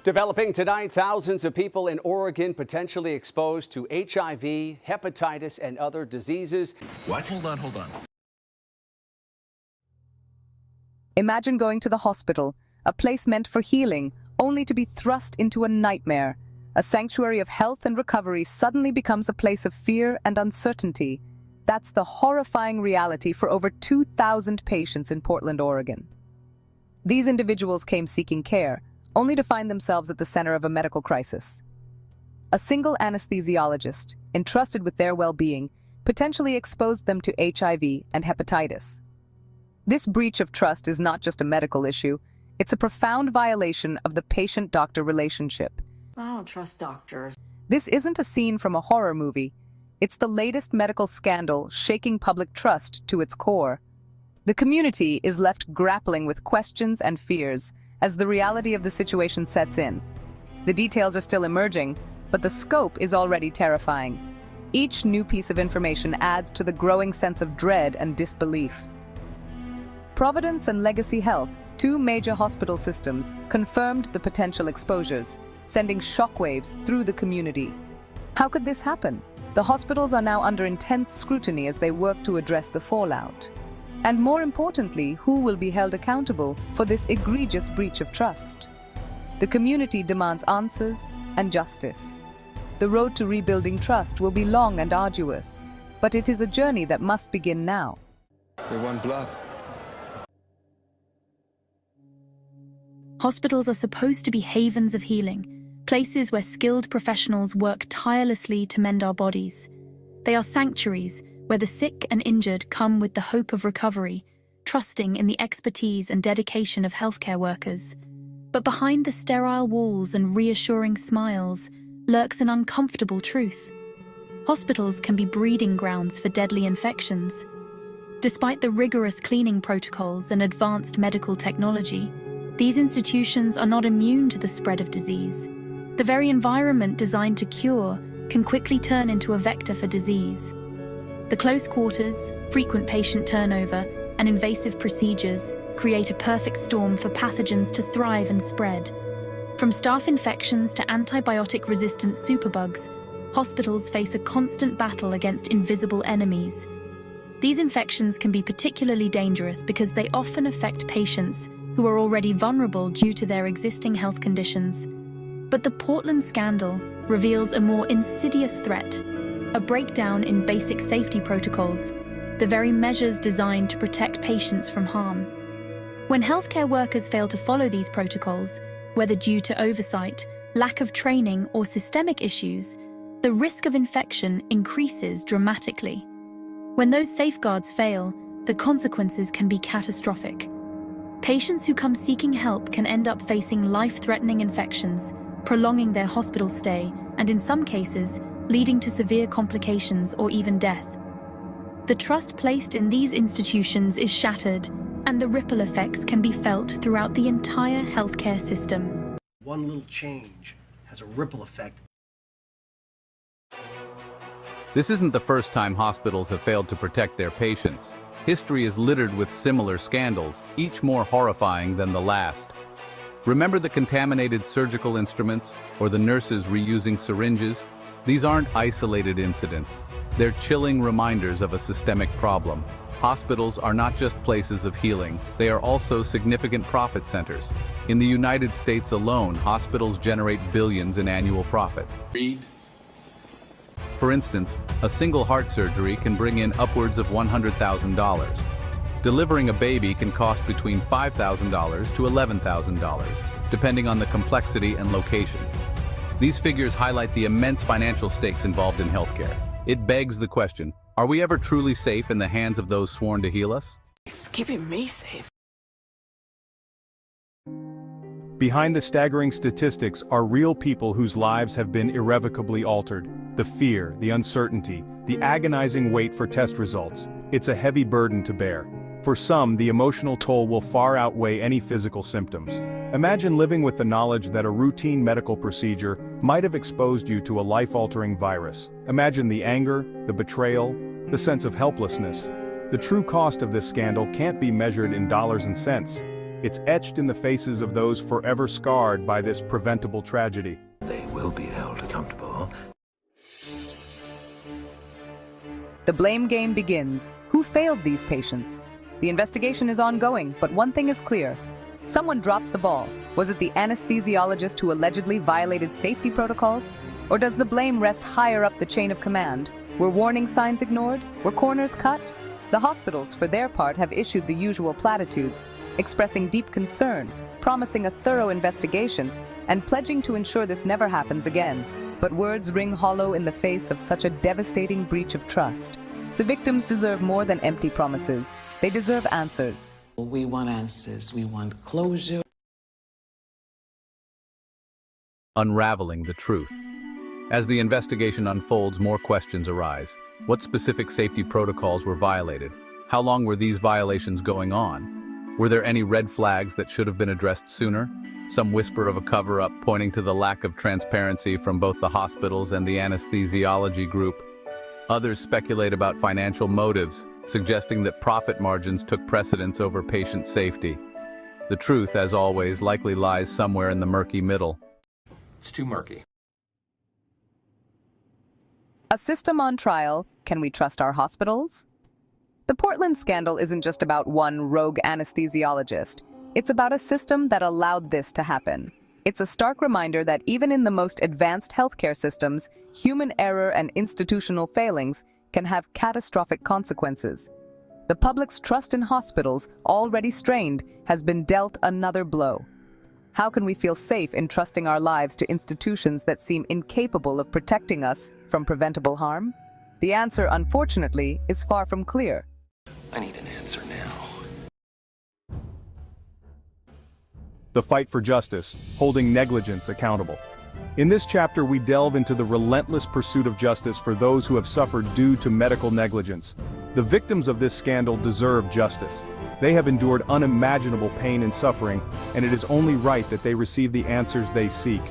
Developing tonight, thousands of people in Oregon potentially exposed to HIV, hepatitis, and other diseases. What? Hold on. Imagine going to the hospital, a place meant for healing, only to be thrust into a nightmare. A sanctuary of health and recovery suddenly becomes a place of fear and uncertainty. That's the horrifying reality for over 2,000 patients in Portland, Oregon. These individuals came seeking care, only to find themselves at the center of a medical crisis. A single anesthesiologist, entrusted with their well-being, potentially exposed them to HIV and hepatitis. This breach of trust is not just a medical issue, it's a profound violation of the patient-doctor relationship. I don't trust doctors. This isn't a scene from a horror movie. It's the latest medical scandal shaking public trust to its core. The community is left grappling with questions and fears as the reality of the situation sets in. The details are still emerging, but the scope is already terrifying. Each new piece of information adds to the growing sense of dread and disbelief. Providence and Legacy Health, two major hospital systems, confirmed the potential exposures, sending shockwaves through the community. How could this happen? The hospitals are now under intense scrutiny as they work to address the fallout. And more importantly, who will be held accountable for this egregious breach of trust? The community demands answers and justice. The road to rebuilding trust will be long and arduous, but it is a journey that must begin now. They want blood. Hospitals are supposed to be havens of healing, places where skilled professionals work tirelessly to mend our bodies. They are sanctuaries where the sick and injured come with the hope of recovery, trusting in the expertise and dedication of healthcare workers. But behind the sterile walls and reassuring smiles lurks an uncomfortable truth. Hospitals can be breeding grounds for deadly infections. Despite the rigorous cleaning protocols and advanced medical technology, these institutions are not immune to the spread of disease. The very environment designed to cure can quickly turn into a vector for disease. The close quarters, frequent patient turnover, and invasive procedures create a perfect storm for pathogens to thrive and spread. From staph infections to antibiotic-resistant superbugs, hospitals face a constant battle against invisible enemies. These infections can be particularly dangerous because they often affect patients who are already vulnerable due to their existing health conditions. But the Portland scandal reveals a more insidious threat, a breakdown in basic safety protocols, the very measures designed to protect patients from harm. When healthcare workers fail to follow these protocols, whether due to oversight, lack of training, or systemic issues, the risk of infection increases dramatically. When those safeguards fail, the consequences can be catastrophic. Patients who come seeking help can end up facing life-threatening infections, prolonging their hospital stay, and in some cases, leading to severe complications or even death. The trust placed in these institutions is shattered, and the ripple effects can be felt throughout the entire healthcare system. One little change has a ripple effect. This isn't the first time hospitals have failed to protect their patients. History is littered with similar scandals, each more horrifying than the last. Remember the contaminated surgical instruments or the nurses reusing syringes? These aren't isolated incidents. They're chilling reminders of a systemic problem. Hospitals are not just places of healing, they are also significant profit centers. In the United States alone, hospitals generate billions in annual profits. For instance, a single heart surgery can bring in upwards of $100,000. Delivering a baby can cost between $5,000 to $11,000, depending on the complexity and location. These figures highlight the immense financial stakes involved in healthcare. It begs the question, are we ever truly safe in the hands of those sworn to heal us? Keeping me safe. Behind the staggering statistics are real people whose lives have been irrevocably altered. The fear, the uncertainty, the agonizing wait for test results. It's a heavy burden to bear. For some, the emotional toll will far outweigh any physical symptoms. Imagine living with the knowledge that a routine medical procedure might have exposed you to a life-altering virus. Imagine the anger, the betrayal, the sense of helplessness. The true cost of this scandal can't be measured in dollars and cents. It's etched in the faces of those forever scarred by this preventable tragedy. They will be held accountable. The blame game begins. Who failed these patients? The investigation is ongoing, but one thing is clear. Someone dropped the ball. Was it the anesthesiologist who allegedly violated safety protocols? Or does the blame rest higher up the chain of command? Were warning signs ignored? Were corners cut? The hospitals, for their part, have issued the usual platitudes, expressing deep concern, promising a thorough investigation, and pledging to ensure this never happens again. But words ring hollow in the face of such a devastating breach of trust. The victims deserve more than empty promises. They deserve answers. We want answers. We want closure. Unraveling the truth. As the investigation unfolds, more questions arise. What specific safety protocols were violated? How long were these violations going on? Were there any red flags that should have been addressed sooner? Some whisper of a cover-up pointing to the lack of transparency from both the hospitals and the anesthesiology group. Others speculate about financial motives, suggesting that profit margins took precedence over patient safety. The truth, as always, likely lies somewhere in the murky middle. It's too murky. A system on trial. Can we trust our hospitals? The Portland scandal isn't just about one rogue anesthesiologist. It's about a system that allowed this to happen. It's a stark reminder that even in the most advanced healthcare systems, human error and institutional failings can have catastrophic consequences. The public's trust in hospitals, already strained, has been dealt another blow. How can we feel safe in trusting our lives to institutions that seem incapable of protecting us from preventable harm? The answer, unfortunately, is far from clear. I need an answer now. The fight for justice, holding negligence accountable. In this chapter, we delve into the relentless pursuit of justice for those who have suffered due to medical negligence. The victims of this scandal deserve justice. They have endured unimaginable pain and suffering, and it is only right that they receive the answers they seek.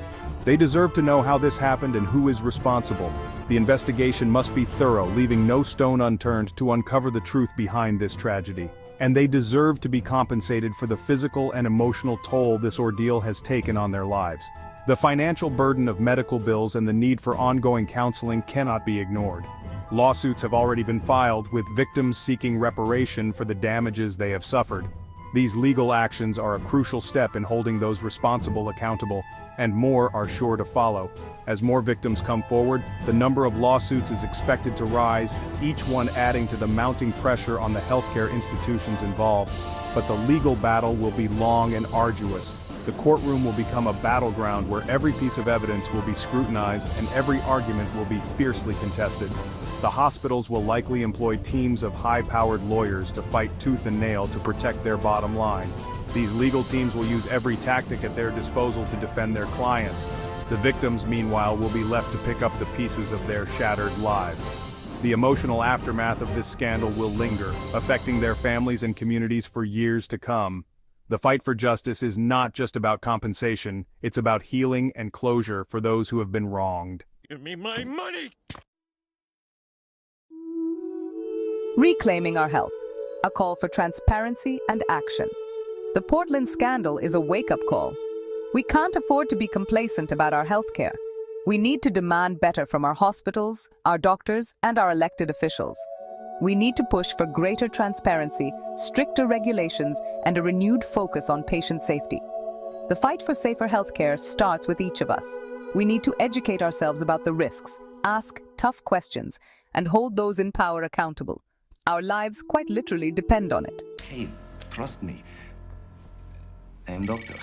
They deserve to know how this happened and who is responsible. The investigation must be thorough, leaving no stone unturned to uncover the truth behind this tragedy. And they deserve to be compensated for the physical and emotional toll this ordeal has taken on their lives. The financial burden of medical bills and the need for ongoing counseling cannot be ignored. Lawsuits have already been filed, with victims seeking reparation for the damages they have suffered. These legal actions are a crucial step in holding those responsible accountable, and more are sure to follow. As more victims come forward, the number of lawsuits is expected to rise, each one adding to the mounting pressure on the healthcare institutions involved. But the legal battle will be long and arduous. The courtroom will become a battleground where every piece of evidence will be scrutinized and every argument will be fiercely contested. The hospitals will likely employ teams of high-powered lawyers to fight tooth and nail to protect their bottom line. These legal teams will use every tactic at their disposal to defend their clients. The victims, meanwhile, will be left to pick up the pieces of their shattered lives. The emotional aftermath of this scandal will linger, affecting their families and communities for years to come. The fight for justice is not just about compensation, it's about healing and closure for those who have been wronged. Give me my money! Reclaiming our health. A call for transparency and action. The Portland scandal is a wake-up call. We can't afford to be complacent about our healthcare. We need to demand better from our hospitals, our doctors, and our elected officials. We need to push for greater transparency, stricter regulations, and a renewed focus on patient safety. The fight for safer healthcare starts with each of us. We need to educate ourselves about the risks, ask tough questions, and hold those in power accountable. Our lives quite literally depend on it. Hey, trust me. I'm doctor.